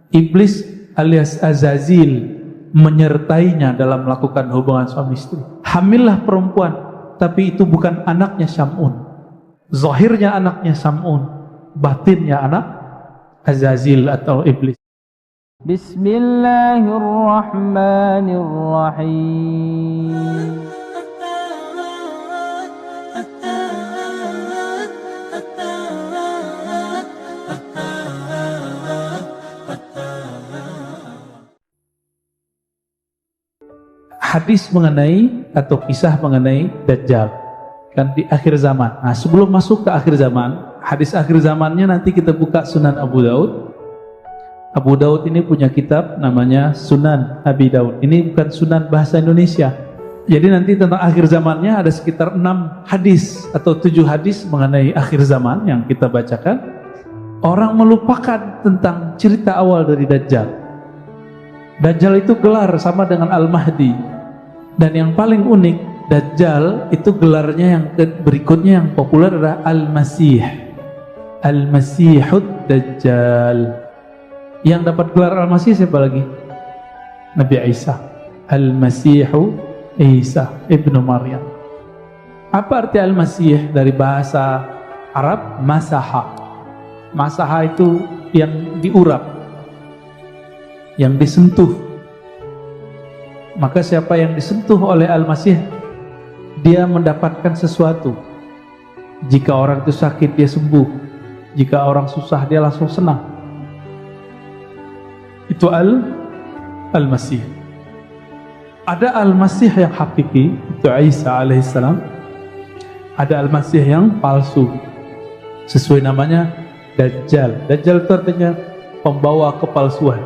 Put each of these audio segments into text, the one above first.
Iblis alias Azazil menyertainya dalam melakukan hubungan suami istri. Hamillah perempuan, tapi itu bukan anaknya Syam'un. Zahirnya anaknya Syam'un, batinnya anak Azazil atau iblis. Bismillahirrahmanirrahim. Hadis mengenai atau kisah mengenai Dajjal kan di akhir zaman. Nah, sebelum masuk ke akhir zaman, hadis akhir zamannya nanti kita buka Sunan Abu Daud. Abu Daud ini punya kitab namanya Sunan Abi Daud. Ini bukan Sunan bahasa Indonesia. Jadi nanti tentang akhir zamannya ada sekitar 6 hadis atau 7 hadis mengenai akhir zaman yang kita bacakan. Orang melupakan tentang cerita awal dari Dajjal. Dajjal itu gelar sama dengan Al-Mahdi. Dan yang paling unik, Dajjal itu gelarnya yang berikutnya yang populer adalah Al-Masih. Al-Masihud Dajjal. Yang dapat gelar Al-Masih siapa lagi? Nabi Isa. Al-Masihu Isa ibnu Maryam. Apa arti Al-Masih dari bahasa Arab? Masaha. Masaha itu yang diurap, yang disentuh. Maka siapa yang disentuh oleh Al-Masih, dia mendapatkan sesuatu. Jika orang itu sakit, dia sembuh. Jika orang susah, dia langsung senang. Itu Al-Masih. Ada Al-Masih yang hakiki, itu Isa alaihissalam. Ada Al-Masih yang palsu, sesuai namanya Dajjal. Dajjal itu artinya pembawa kepalsuan,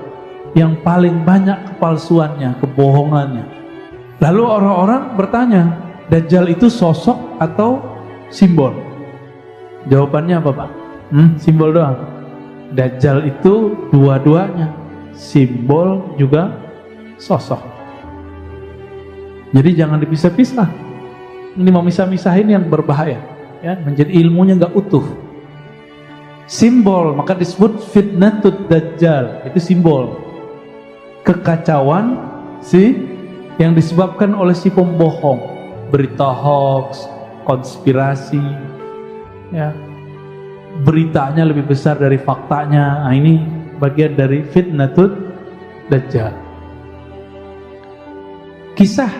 yang paling banyak kepalsuannya, kebohongannya. Lalu orang-orang bertanya, Dajjal itu sosok atau simbol? Jawabannya apa, Pak? Simbol doang. Dajjal itu dua-duanya, simbol juga sosok. Jadi jangan dipisah-pisah. Ini mau misah-misahin yang berbahaya, ya, menjadi ilmunya nggak utuh. Simbol, maka disebut fitnatud Dajjal, itu simbol kekacauan yang disebabkan oleh si pembohong, berita hoax, konspirasi, ya, beritanya lebih besar dari faktanya. Nah, ini bagian dari fitnatud Dajjal. Kisah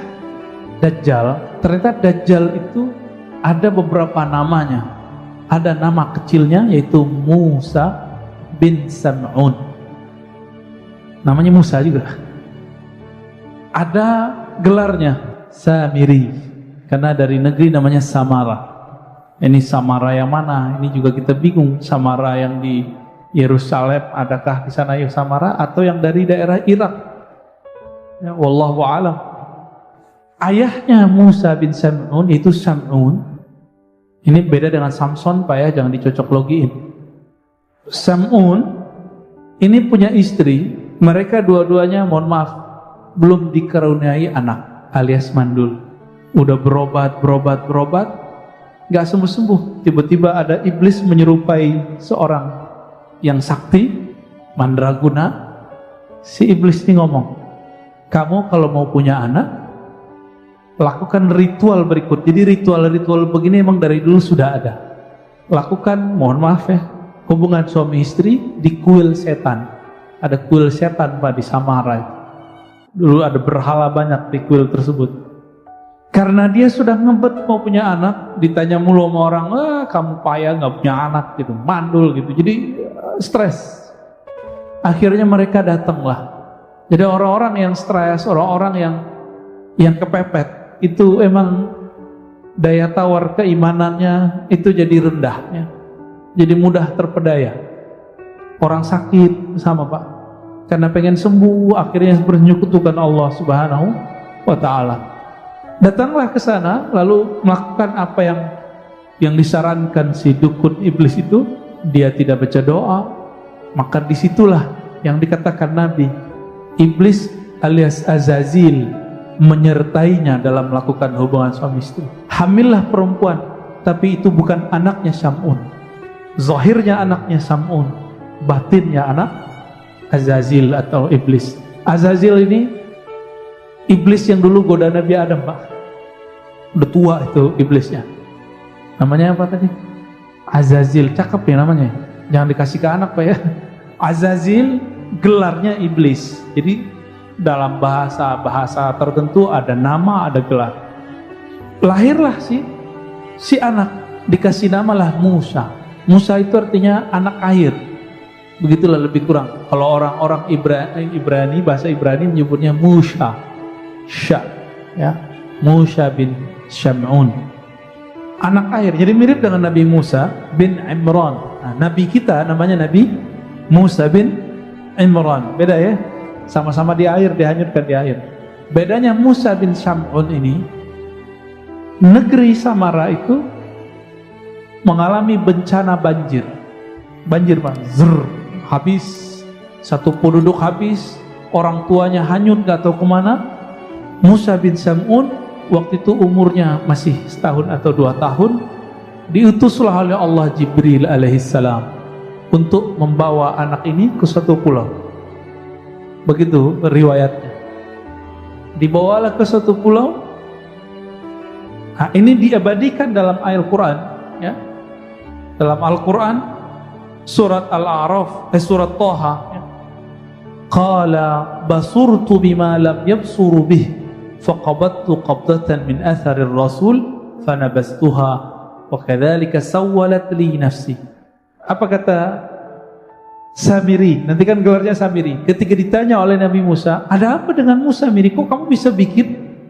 Dajjal, ternyata Dajjal itu ada beberapa namanya. Ada nama kecilnya yaitu Musa bin Sam'un. Namanya Musa juga. Ada gelarnya Samiri, karena dari negeri namanya Samara. Ini Samara yang mana? Ini juga kita bingung. Samara yang di Yerusalem, adakah di sana ya Samara, atau yang dari daerah Irak? Ya, wallahu a'lam. Ayahnya Musa bin Sam'un itu Sam'un. Ini beda dengan Samson, Pak ya, jangan dicocok logiin. Sam'un ini punya istri. Mereka dua-duanya, mohon maaf, belum dikaruniai anak alias mandul. Udah berobat, gak sembuh-sembuh. Tiba-tiba ada iblis menyerupai seorang yang sakti, mandraguna. Si iblis ini ngomong, kamu kalau mau punya anak, lakukan ritual berikut. Jadi ritual-ritual begini emang dari dulu sudah ada. Lakukan, mohon maaf ya, hubungan suami istri di kuil setan. Ada kuil setan, Pak, di Samara. Dulu ada berhala banyak di kuil tersebut. Karena dia sudah ngebet mau punya anak, ditanya mulu sama orang, kamu payah nggak punya anak gitu, mandul gitu. Jadi stres. Akhirnya mereka datanglah. Jadi orang-orang yang stres, orang-orang yang kepepet, itu emang daya tawar keimanannya itu jadi rendah, ya. Jadi mudah terpedaya. Orang sakit sama, Pak, karena pengen sembuh, akhirnya menyekutukan Allah Subhanahu wa ta'ala. Datanglah ke sana, lalu melakukan apa yang disarankan si dukun iblis itu. Dia tidak baca doa. Maka disitulah yang dikatakan Nabi, iblis alias Azazil menyertainya dalam melakukan hubungan suami istri. Hamillah perempuan, tapi itu bukan anaknya Syam'un. Zahirnya anaknya Syam'un, batinnya anak Azazil atau iblis. Azazil ini iblis yang dulu goda Nabi Adam, Pak. Udah tua itu iblisnya. Namanya apa tadi? Azazil. Cakep ya namanya. Jangan dikasih ke anak, Pak ya. Azazil gelarnya iblis. Jadi dalam bahasa tertentu ada nama, ada gelar. Lahirlah si anak, dikasih namalah Musa. Musa itu artinya anak air. Begitulah lebih kurang. Kalau orang-orang Ibrani, bahasa Ibrani menyebutnya Musa. Ya. Musa bin Syam'un. Anak air. Jadi mirip dengan Nabi Musa bin Imran. Nah, Nabi kita namanya Nabi Musa bin Imran. Beda ya? Sama-sama di air, dihanyutkan di air. Bedanya Musa bin Syam'un ini, negeri Samara itu mengalami bencana banjir. Banjir, Pak. Habis. Satu penduduk habis. Orang tuanya hanyut, gak tahu kemana. Musa bin Syam'un waktu itu umurnya masih setahun atau 2 tahun. Diutuslah oleh Allah Jibril alaihissalam untuk membawa anak ini ke suatu pulau. Begitu riwayatnya. Dibawalah ke suatu pulau. Nah, ini diabadikan dalam Al-Quran, ya. Dalam Al-Quran surat Al-A'raf, surat Thaha, ya. Qala basurtu bima lam yabsuru bih faqabattu qabdatan min atharir rasul fanabastuha wa kadzalika sawwalat li nafsi. Apa kata Samiri? Nanti kan gelarnya Samiri. Ketika ditanya oleh Nabi Musa, ada apa dengan Musa Samiri? Kok kamu bisa bikin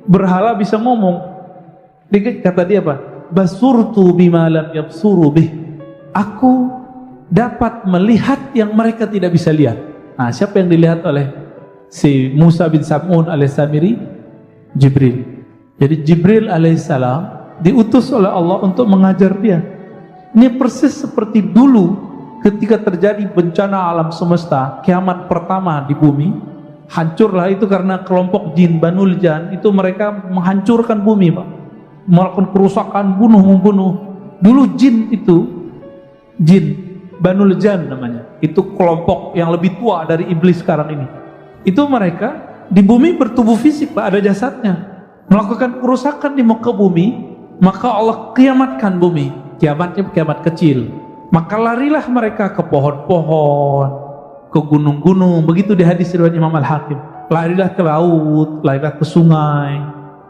berhala bisa ngomong? Kata dia apa? Basurtu bima lam yabsuru bih. Aku dapat melihat yang mereka tidak bisa lihat. Nah, siapa yang dilihat oleh si Musa bin Sam'un alaihissamiri? Jibril. Jadi Jibril alaihissalam diutus oleh Allah untuk mengajar dia. Ini persis seperti dulu ketika terjadi bencana alam semesta, kiamat pertama di bumi, hancurlah itu karena kelompok jin Banul Jan. Itu mereka menghancurkan bumi, Pak. Melakukan kerusakan, membunuh. Dulu jin Banul Jan namanya. Itu kelompok yang lebih tua dari iblis sekarang ini. Itu mereka di bumi bertubuh fisik, Pak, ada jasadnya. Melakukan kerusakan di muka bumi, maka Allah kiamatkan bumi. Kiamatnya kiamat kecil. Maka larilah mereka ke pohon-pohon, ke gunung-gunung. Begitu di hadis riwayat Imam Al-Hakim. Larilah ke laut, larilah ke sungai,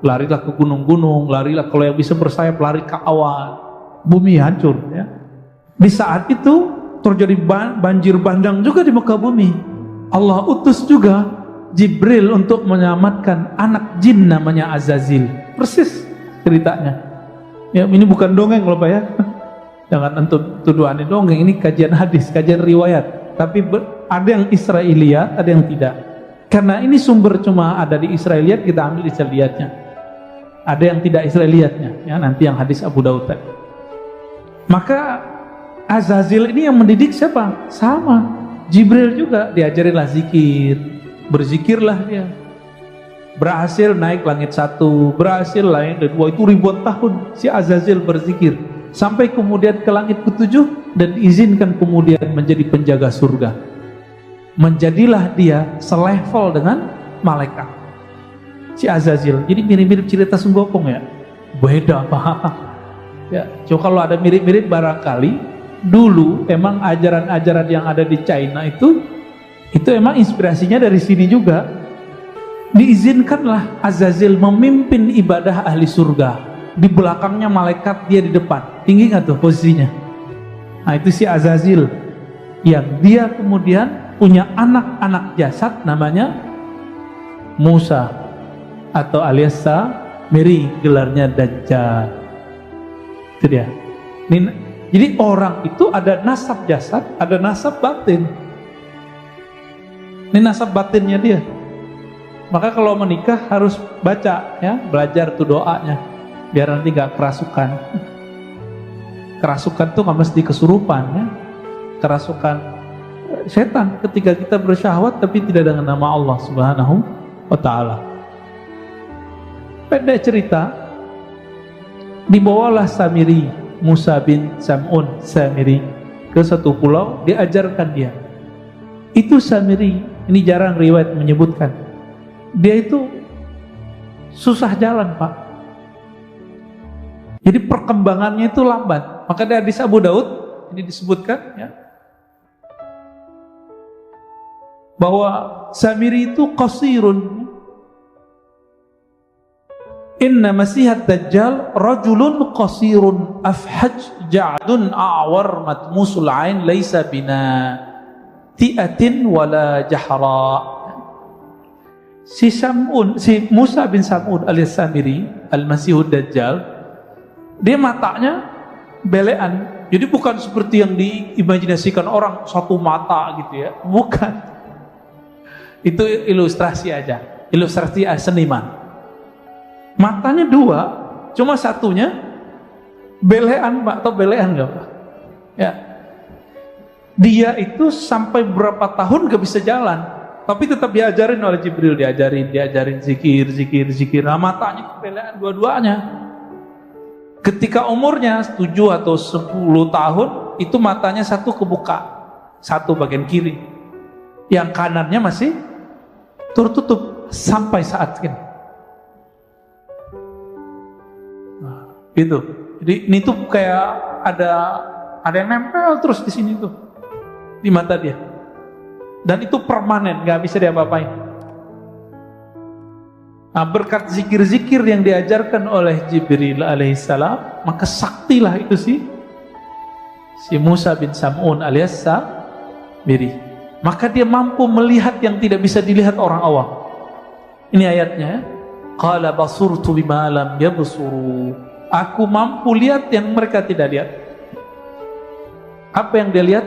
larilah ke gunung-gunung, larilah kalau yang bisa bersayap, lari ke awan. Bumi hancur, ya. Di saat itu terjadi banjir bandang juga di muka bumi. Allah utus juga Jibril untuk menyelamatkan anak jin namanya Azazil. Persis ceritanya. Ya, ini bukan dongeng loh, Pak ya. Jangan tuduhan ini dongeng, ini kajian hadis, kajian riwayat. Tapi ada yang Israiliyat, ada yang tidak. Karena ini sumber cuma ada di Israiliyat, kita ambil Israiliyatnya. Ada yang tidak Israiliyatnya, ya, nanti yang hadis Abu Daud tadi. Maka Azazil ini yang mendidik siapa? Sama Jibril juga, diajarinlah zikir, berzikirlah dia. Berhasil naik langit 1, berhasil langit 2, itu ribuan tahun si Azazil berzikir. Sampai kemudian ke langit ke-7 dan diizinkan kemudian menjadi penjaga surga. Menjadilah dia selevel dengan malaikat si Azazil. Jadi mirip-mirip cerita Sunggokong ya. Beda, Pak. Ya, coba kalau ada mirip-mirip barangkali dulu emang ajaran-ajaran yang ada di China itu emang inspirasinya dari sini juga. Diizinkanlah Azazil memimpin ibadah ahli surga. Di belakangnya malaikat, dia di depan. Tinggi nggak tuh posisinya? Nah, itu si Azazil yang dia kemudian punya anak-anak jasad namanya Musa atau alias Samiri, gelarnya Dajjal. Itu dia. Jadi orang itu ada nasab jasad, ada nasab batin. Ini nasab batinnya dia. Maka kalau menikah harus baca, ya, belajar tuh doanya, biar nanti gak kerasukan. Kerasukan tuh gak mesti kesurupan, ya. Kerasukan setan ketika kita bersyahwat tapi tidak dengan nama Allah Subhanahu wa ta'ala. Pendek cerita, dibawalah Samiri, Musa bin Sam'un Samiri ke satu pulau, diajarkan dia. Itu Samiri, ini jarang riwayat menyebutkan. Dia itu susah jalan, Pak. Jadi perkembangannya itu lambat. Maka dari hadis Abu Daud ini disebutkan ya, bahwa Samiri itu qasirun. Inna masihat dajjal rajulun qasirun afhaj ja'dun a'war matmusul ain laisa bina ti'atin wala jahra. Si Musa bin Sam'ud alias Samiri al-Masihud Dajjal, dia matanya belean. Jadi bukan seperti yang diimajinasikan orang satu mata gitu ya, bukan. Itu ilustrasi aja, ilustrasi seniman. Matanya dua, cuma satunya belean, Pak, atau belean enggak, Pak? Ya. Dia itu sampai berapa tahun gak bisa jalan, tapi tetap diajarin oleh Jibril, diajarin zikir. Nah, matanya itu belean dua-duanya. Ketika umurnya 7 atau 10 tahun, itu matanya satu kebuka, satu bagian kiri, yang kanannya masih tertutup sampai saat ini. Gitu. Jadi ini tuh kayak ada yang nempel terus di sini tuh di mata dia. Dan itu permanen, nggak bisa diapa-apain. Nah, berkat zikir-zikir yang diajarkan oleh Jibril alaihissalam, maka saktilah itu si Musa bin Sam'un alias Samiri. Maka dia mampu melihat yang tidak bisa dilihat orang awam. Ini ayatnya. Qala basurtu bima lam yabsuru. Aku mampu lihat yang mereka tidak lihat. Apa yang dia lihat?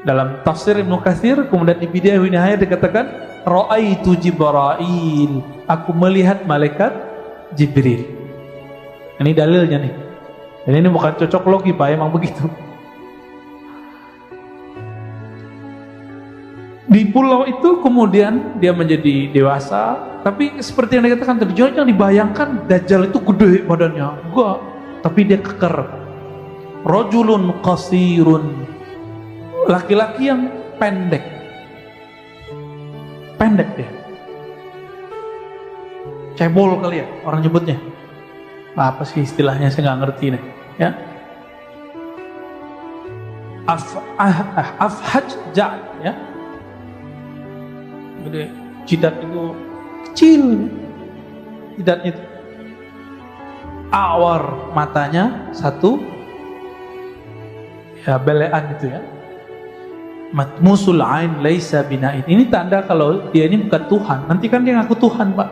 Dalam tafsir Ibnu Katsir, kemudian di Bidayah wa Nihayah dikatakan, Ra'aitu Jibril. Aku melihat malaikat Jibril. Ini dalilnya nih. Dan ini bukan cocok logi, Pak, emang begitu. Di pulau itu kemudian dia menjadi dewasa, tapi seperti yang dikatakan tadi, jangan dibayangkan Dajjal itu gede badannya, enggak, tapi dia keker. Rajulun qasirun, laki-laki yang pendek dia, cebol kali ya orang nyebutnya. Apa sih istilahnya, saya nggak ngerti nih, ya. Afhaj ja'd, ya. Gede, jidat itu kecil, jidatnya itu. Awar, matanya satu, ya belean itu ya. Matmusul ain laisa bina'in. Ini tanda kalau dia ini bukan Tuhan. Nanti kan dia ngaku Tuhan, Pak.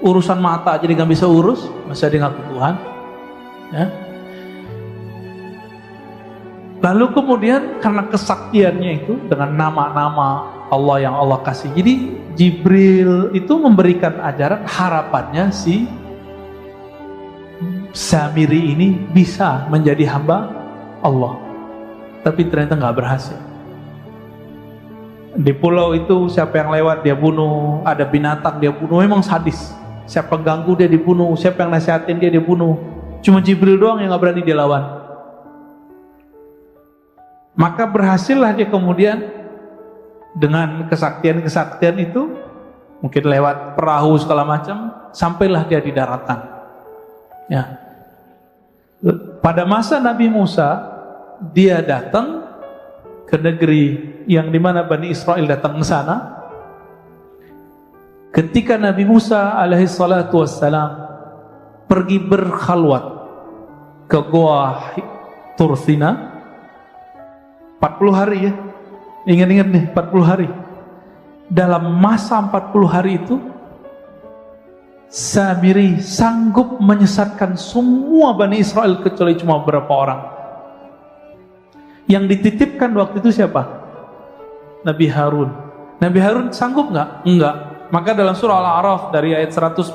Urusan mata jadi nggak bisa urus, masa dia ngaku Tuhan? Ya. Lalu kemudian karena kesaktiannya itu dengan nama-nama Allah yang Allah kasih, jadi Jibril itu memberikan ajaran, harapannya si Samiri ini bisa menjadi hamba Allah. Tapi ternyata nggak berhasil. Di pulau itu siapa yang lewat dia bunuh, ada binatang dia bunuh, memang sadis. Siapa ganggu dia dibunuh, siapa yang nasihatin dia bunuh. Cuma Jibril doang yang nggak berani dia lawan. Maka berhasillah dia kemudian dengan kesaktian itu, mungkin lewat perahu segala macam, sampailah dia di daratan. Ya. Pada masa Nabi Musa, dia datang ke negeri yang dimana Bani Israel datang ke sana. Ketika Nabi Musa alaihissalatu wassalam pergi berkhalwat ke Goa Tursina 40 hari ya. Ingat-ingat nih, 40 hari. Dalam masa 40 hari itu, Samiri sanggup menyesatkan semua Bani Israel kecuali cuma beberapa orang. Yang dititipkan waktu itu siapa? Nabi Harun. Nabi Harun sanggup nggak? Enggak. Maka dalam surah Al-A'raf dari ayat 148,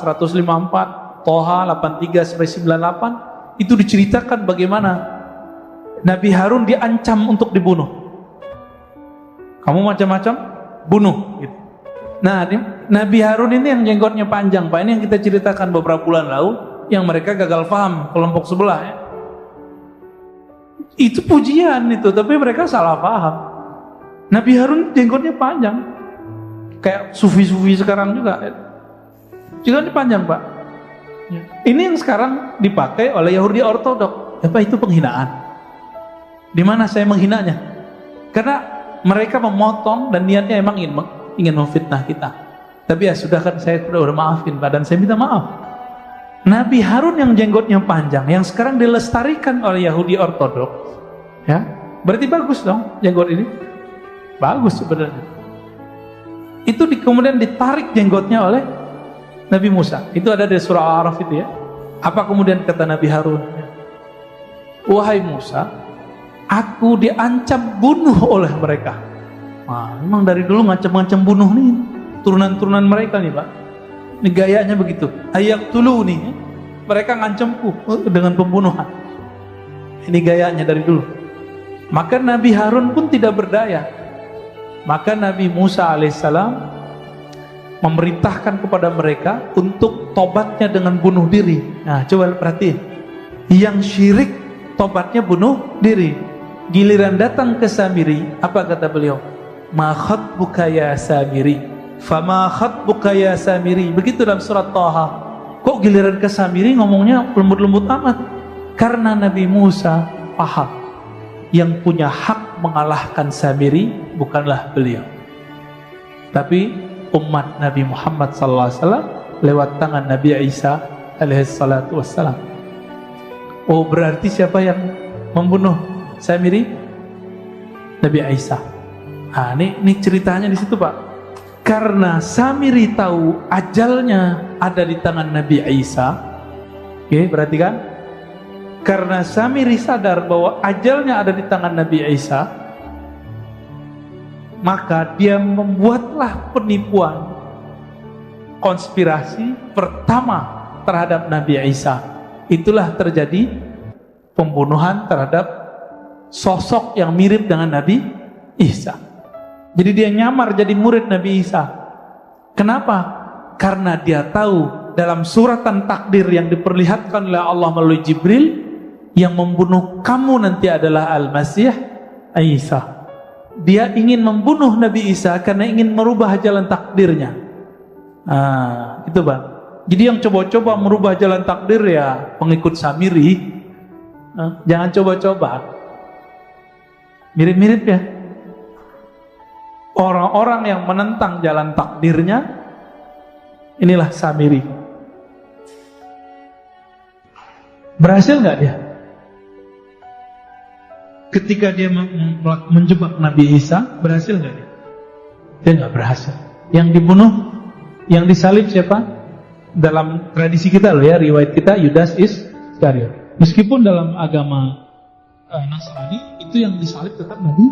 154, Toha 83-98 itu diceritakan bagaimana Nabi Harun diancam untuk dibunuh. Kamu macam-macam, bunuh. Gitu. Nah, Nabi Harun ini yang jenggotnya panjang, Pak. Ini yang kita ceritakan beberapa bulan lalu, yang mereka gagal paham, kelompok sebelah. Ya. Itu pujian itu, tapi mereka salah paham. Nabi Harun jenggotnya panjang, kayak sufi-sufi sekarang juga. Jenggotnya panjang, Pak. Ya. Ini yang sekarang dipakai oleh Yahudi Ortodok. Apa itu penghinaan? Di mana saya menghinanya? Karena mereka memotong dan niatnya emang ingin memfitnah kita. Tapi ya sudah kan, saya udah maafin Pak, dan saya minta maaf. Nabi Harun yang jenggotnya panjang, yang sekarang dilestarikan oleh Yahudi Ortodok, ya, berarti bagus dong jenggot ini. Bagus sebenarnya. Itu kemudian ditarik jenggotnya oleh Nabi Musa. Itu ada di surah Al-A'raf itu ya. Apa kemudian kata Nabi Harun? Wahai Musa, aku diancam bunuh oleh mereka. Nah, memang dari dulu ngancam-ngancam bunuh nih turunan-turunan mereka nih, Pak. Ini gayanya begitu. Ayak tulu nih, mereka ngancamku dengan pembunuhan. Ini gayanya dari dulu. Maka Nabi Harun pun tidak berdaya. Maka Nabi Musa alaihissalam memerintahkan kepada mereka untuk tobatnya dengan bunuh diri. Nah, coba perhatiin. Yang syirik tobatnya bunuh diri. Giliran datang ke Samiri, apa kata beliau? Ma khatbuka ya Samiri, fama khatbuka ya Samiri. Begitu dalam surat Thaha. Kok giliran ke Samiri ngomongnya lembut-lembut amat? Karena Nabi Musa paham yang punya hak mengalahkan Samiri bukanlah beliau, tapi umat Nabi Muhammad SAW lewat tangan Nabi Isa alaihissalatu wassalam. Oh, berarti siapa yang membunuh Samiri? Nabi Isa. Nah, ini ceritanya di situ, Pak. Karena Samiri tahu ajalnya ada di tangan Nabi Isa. Oke, berarti kan? Karena Samiri sadar bahwa ajalnya ada di tangan Nabi Isa, maka dia membuatlah penipuan konspirasi pertama terhadap Nabi Isa. Itulah terjadi pembunuhan terhadap sosok yang mirip dengan Nabi Isa. Jadi dia nyamar jadi murid Nabi Isa. Kenapa? Karena dia tahu dalam suratan takdir yang diperlihatkan oleh Allah melalui Jibril, yang membunuh kamu nanti adalah Al-Masih Isa. Dia ingin membunuh Nabi Isa karena ingin merubah jalan takdirnya. Itu Bang. Jadi yang coba-coba merubah jalan takdir ya pengikut Samiri. Jangan coba-coba. Mirip-mirip ya. Orang-orang yang menentang jalan takdirnya, inilah Samiri. Berhasil nggak dia? Ketika dia menjebak Nabi Isa, berhasil nggak dia? Dia nggak berhasil. Yang dibunuh, yang disalib siapa? Dalam tradisi kita loh ya, riwayat kita, Yudas Iskariot. Meskipun dalam agama Nasrani itu yang disalib tetap Nabi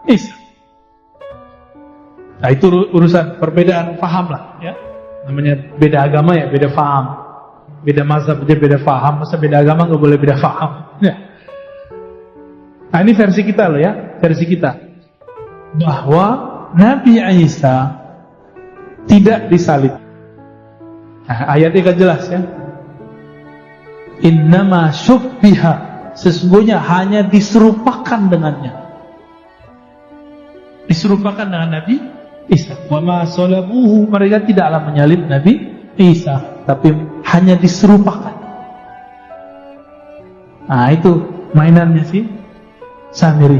Isa. Nah, itu urusan perbedaan paham lah ya. Namanya beda agama ya, beda paham. Beda mazhab dia beda paham, masa beda agama nggak boleh beda paham ya. Nah, ini versi kita loh ya, versi kita. Bahwa Nabi Isa tidak disalib. Nah, ayatnya kan jelas ya. Innama syubbiha, sesungguhnya hanya diserupakan dengannya. Diserupakan dengan Nabi Isa. Wa ma salabuhu, mereka tidaklah menyalib Nabi Isa, tapi hanya diserupakan. Nah, itu mainannya sih Samiri.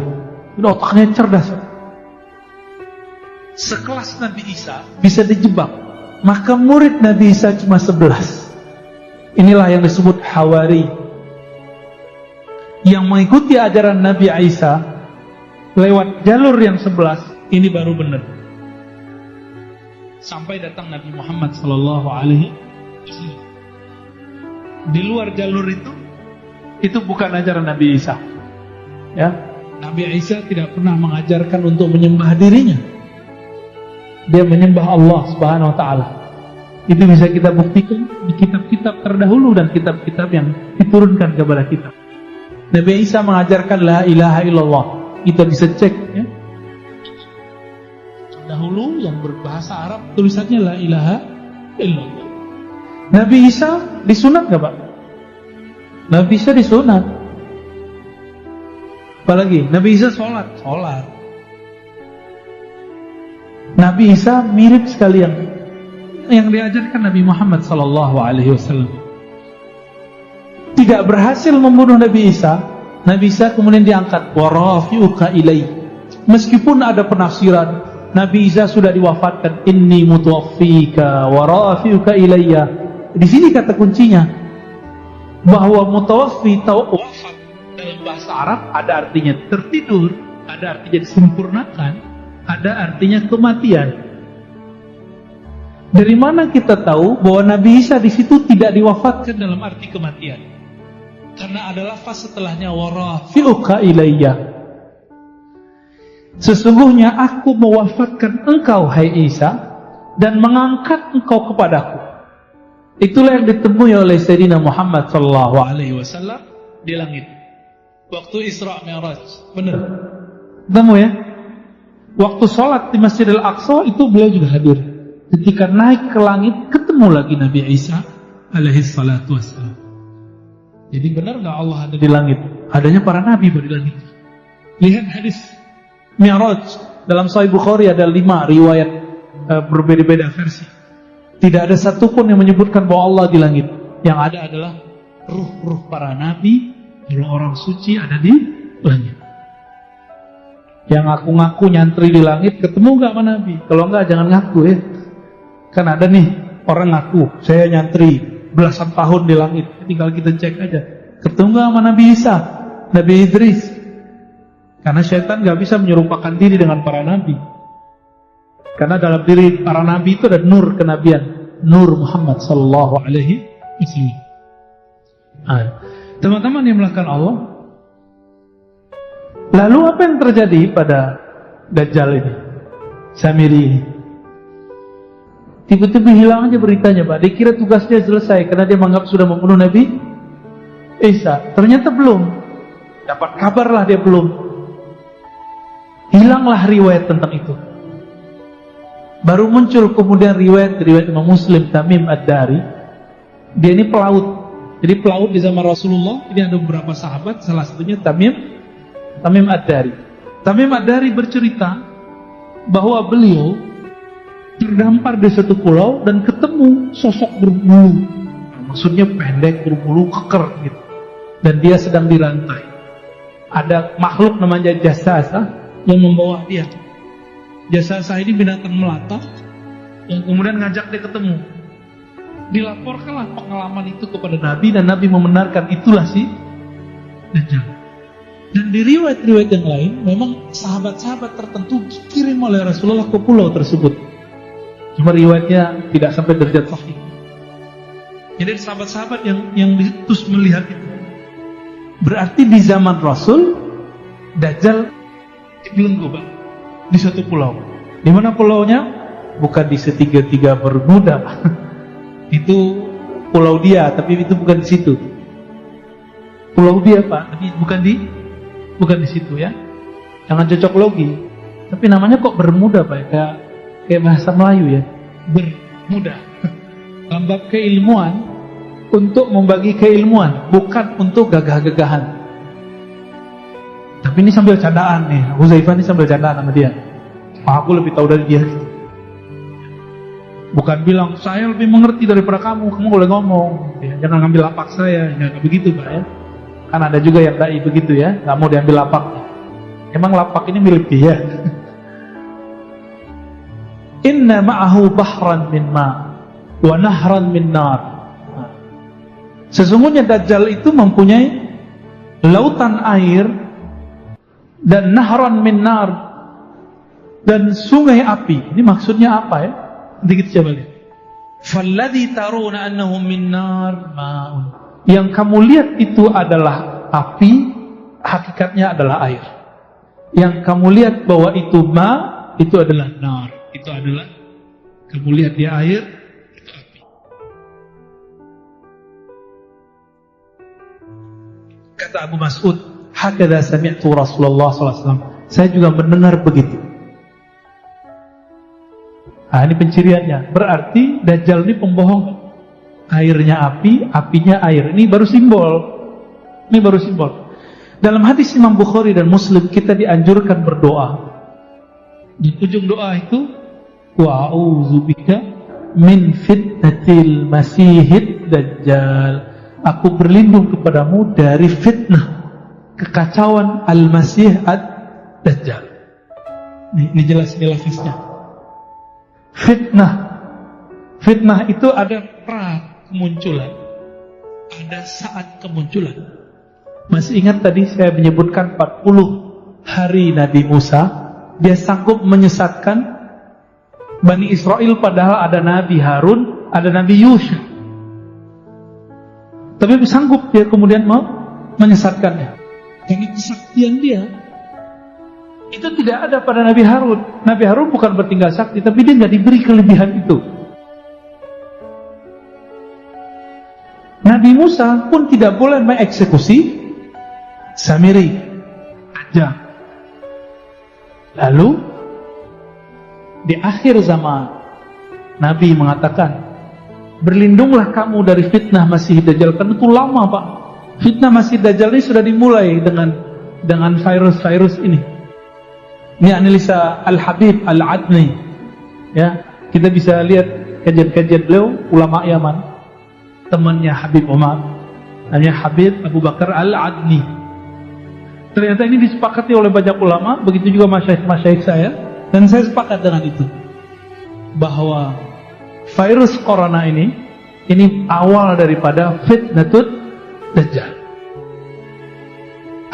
Itu otaknya cerdas. Sekelas Nabi Isa bisa dijebak, maka murid Nabi Isa cuma 11. Inilah yang disebut Hawari, yang mengikuti ajaran Nabi Isa lewat jalur yang 11. Ini baru benar. Sampai datang Nabi Muhammad sallallahu alaihi wasallam. Di luar jalur itu bukan ajaran Nabi Isa. Ya, Nabi Isa tidak pernah mengajarkan untuk menyembah dirinya. Dia menyembah Allah Subhanahu wa taala. Itu bisa kita buktikan di kitab-kitab terdahulu dan kitab-kitab yang diturunkan kepada kita. Nabi Isa mengajarkan la ilaha illallah. Kita bisa cek ya. Dahulu yang berbahasa Arab tulisannya la ilaha illallah. Nabi Isa disunat gak Pak? Nabi Isa disunat. Apalagi Nabi Isa sholat. Nabi Isa mirip sekali yang diajarkan Nabi Muhammad sallallahu alaihi wasallam. Tidak berhasil membunuh Nabi Isa. Nabi Isa kemudian diangkat, wa rafi'uka ilai. Meskipun ada penafsiran Nabi Isa sudah diwafatkan, inni mutawaffika wa rafi'uka ilayya. Di sini kata kuncinya bahwa mutawaffi wafat dalam bahasa Arab ada artinya tertidur, ada artinya disempurnakan, ada artinya kematian. Dari mana kita tahu bahwa Nabi Isa di situ tidak diwafatkan dalam arti kematian? Karena ada lafaz setelahnya wa rafi'uka ilayya. Sesungguhnya aku mewafatkan engkau hai Isa dan mengangkat engkau kepadaku. Itulah yang ditemui oleh Sayyidina Muhammad sallallahu alaihi wasallam di langit waktu Isra Mi'raj. Benar. Ketemu ya? Waktu sholat di Masjidil Aqsa itu beliau juga hadir. Ketika naik ke langit ketemu lagi Nabi Isa alaihi salatu wassalam. Jadi benar enggak Allah ada di langit? Adanya para nabi di langit. Lihat hadis Mi'raj dalam Sahih Bukhari ada 5 riwayat berbeda-beda versi. Tidak ada satupun yang menyebutkan bahwa Allah di langit. Yang ada adalah ruh-ruh para nabi, orang suci ada di langit. Yang ngaku-ngaku nyantri di langit ketemu gak sama Nabi? Kalau enggak jangan ngaku ya. Kan ada nih orang ngaku saya nyantri belasan tahun di langit. Tinggal kita cek aja. Ketemu gak sama Nabi Isa, Nabi Idris? Karena syaitan gak bisa menyerupakan diri dengan para nabi. Karena dalam diri para nabi itu ada nur kenabian, nur Muhammad sallallahu alaihi wasallam. Teman-teman yang melakukan Allah, lalu apa yang terjadi pada Dajjal ini, Samiri ini? Tiba-tiba hilang aja beritanya, Pak. Dikira tugasnya selesai karena dia menganggap sudah membunuh Nabi Isa. Ternyata belum. Dapat kabar lah dia belum. Hilanglah riwayat tentang itu. Baru muncul kemudian riwayat Imam Muslim, Tamim Ad-Dari. Dia ini pelaut. Jadi pelaut di zaman Rasulullah. Ini ada beberapa sahabat, salah satunya Tamim Ad-Dari. Tamim Ad-Dari bercerita bahwa beliau terdampar di satu pulau dan ketemu sosok berbulu. Maksudnya pendek, berbulu, keker gitu. Dan dia sedang dirantai. Ada makhluk namanya Jasasa yang membawa dia. Jasasa ini binatang melata yang kemudian ngajak dia ketemu. Dilaporkanlah pengalaman itu kepada Nabi dan Nabi membenarkan itulah si Dajjal. Dan di riwayat-riwayat yang lain memang sahabat-sahabat tertentu dikirim oleh Rasulullah ke pulau tersebut. Cuma riwayatnya tidak sampai derajat sahih. Jadi sahabat-sahabat yang terus melihat itu. Berarti di zaman Rasul Dajjal belenggu di satu pulau. Di mana pulaunya? Bukan di segitiga Bermuda, Pak. Itu pulau dia, tapi itu bukan di situ. Pulau dia, Pak, tapi bukan di situ ya. Jangan cocok logi. Tapi namanya kok Bermuda, Pak? Kayak bahasa Melayu ya. Bermuda. Dalam bab keilmuan, untuk membagi keilmuan, bukan untuk gagah-gagahan. Tapi ini sambil candaan nih, Huzaifah ini sambil candaan sama dia. Aku lebih tahu dari dia. Bukan bilang, saya lebih mengerti daripada kamu boleh ngomong. Ya, jangan ngambil lapak saya, jangan begitu Pak ya. Kan ada juga yang dai begitu ya, nggak mau diambil lapaknya. Emang lapak ini milik dia. Inna ma'ahu bahran min ma' wa nahran min nar. Sesungguhnya Dajjal itu mempunyai lautan air dan nahran min nar dan sungai api. Ini maksudnya apa ya? Nanti kita coba lihat. Falladhi taruna annahu min nar ma'un. Yang kamu lihat itu adalah api, hakikatnya adalah air. Yang kamu lihat bahwa itu ma, itu adalah nar. Itu adalah kamu lihat dia air, itu api. Kata Abu Mas'ud, hakadha sami'tu Rasulullah SAW. Saya juga mendengar begitu. Nah, ini penciriannya. Berarti Dajjal ini pembohong. Airnya api, apinya air. Ini baru simbol. Ini baru simbol. Dalam hadis Imam Bukhari dan Muslim, kita dianjurkan berdoa. Di ujung doa itu, wa a'udzubika min fitnatil masihid dajjal. Aku berlindung kepadamu dari fitnah kekacauan al-masih ad-dajjal. Ini jelas di lafaznya. Fitnah itu ada kemunculan, ada saat kemunculan. Masih ingat tadi saya menyebutkan 40 hari Nabi Musa, dia sanggup menyesatkan Bani Israel padahal ada Nabi Harun, ada Nabi Yusuf. Tapi sanggup dia kemudian mau menyesatkannya. Karena kesaktian dia itu tidak ada pada Nabi Harun. Nabi Harun bukan bertinggal sakti, tapi dia nggak diberi kelebihan itu. Nabi Musa pun tidak boleh mengeksekusi Samiri aja. Lalu di akhir zaman Nabi mengatakan, berlindunglah kamu dari fitnah Masih Dajjal. Karena itu lama, Pak. Fitnah Masih Dajjal ini sudah dimulai dengan virus-virus ini. Ini analisa Al-Habib Al-Adni. Ya, kita bisa lihat kajian-kajian beliau, ulama Yaman, temannya Habib Umar, namanya Habib Abu Bakar Al-Adni. Ternyata ini disepakati oleh banyak ulama, begitu juga masyayikh saya, dan saya sepakat dengan itu, bahwa virus corona ini awal daripada fitnatul dajjal.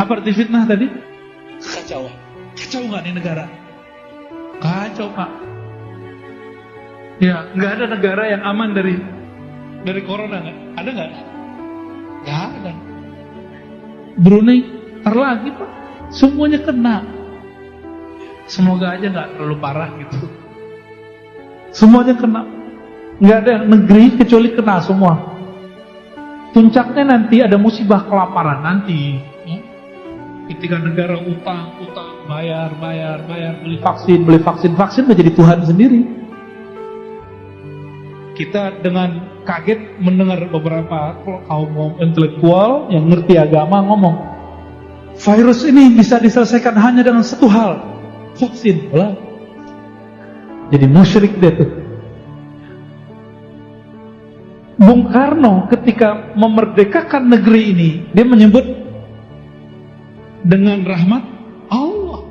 Apa arti fitnah tadi? Kacau. Kacau nggak di negara? Kacau, Pak. Ya, nggak ada negara yang aman dari corona, nggak? Ada nggak? Nggak ada. Brunei lagi, Pak. Semuanya kena. Semoga aja nggak terlalu parah gitu. Semuanya kena. Nggak ada negeri kecuali kena semua. Puncaknya nanti ada musibah kelaparan nanti. Ketika negara utang, bayar, beli vaksin menjadi Tuhan sendiri. Kita dengan kaget mendengar beberapa kaum intelektual yang ngerti agama ngomong, virus ini bisa diselesaikan hanya dengan satu hal, vaksin. Lah. Jadi musyrik dia tuh. Bung Karno ketika memerdekakan negeri ini, dia menyebut dengan rahmat Allah.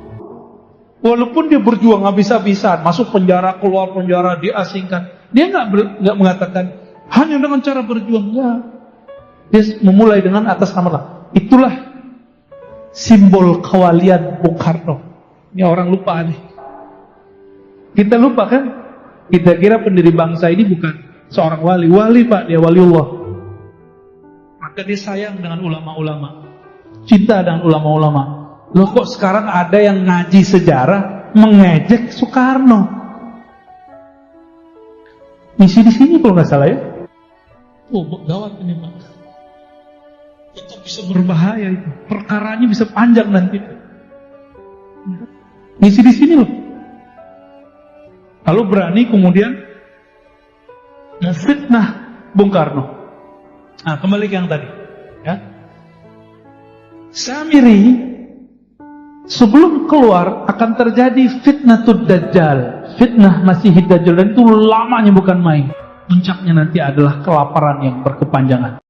Walaupun dia berjuang habis-habisan, masuk penjara, keluar penjara, diasingkan, dia nggak mengatakan hanya dengan cara berjuang. Ya. Dia memulai dengan atas nama Allah. Itulah simbol kewalian Bung Karno. Ini orang lupa nih. Kita lupa kan? Kita kira pendiri bangsa ini bukan seorang wali, Pak, dia waliullah. Maka dia sayang dengan ulama-ulama, cinta dengan ulama-ulama. Loh, kok sekarang ada yang ngaji sejarah mengejek Soekarno? Misi di sini kalau nggak salah ya. Oh, gawat ini, Pak. Itu bisa berbahaya itu. Perkaranya bisa panjang nanti. Misi di sini loh. Lalu berani kemudian memfitnah Bung Karno. Nah, kembali ke yang tadi, ya. Samiri sebelum keluar akan terjadi fitnatul dajjal, fitnah Masih Dajjal, dan itu lamanya bukan main. Puncaknya nanti adalah kelaparan yang berkepanjangan.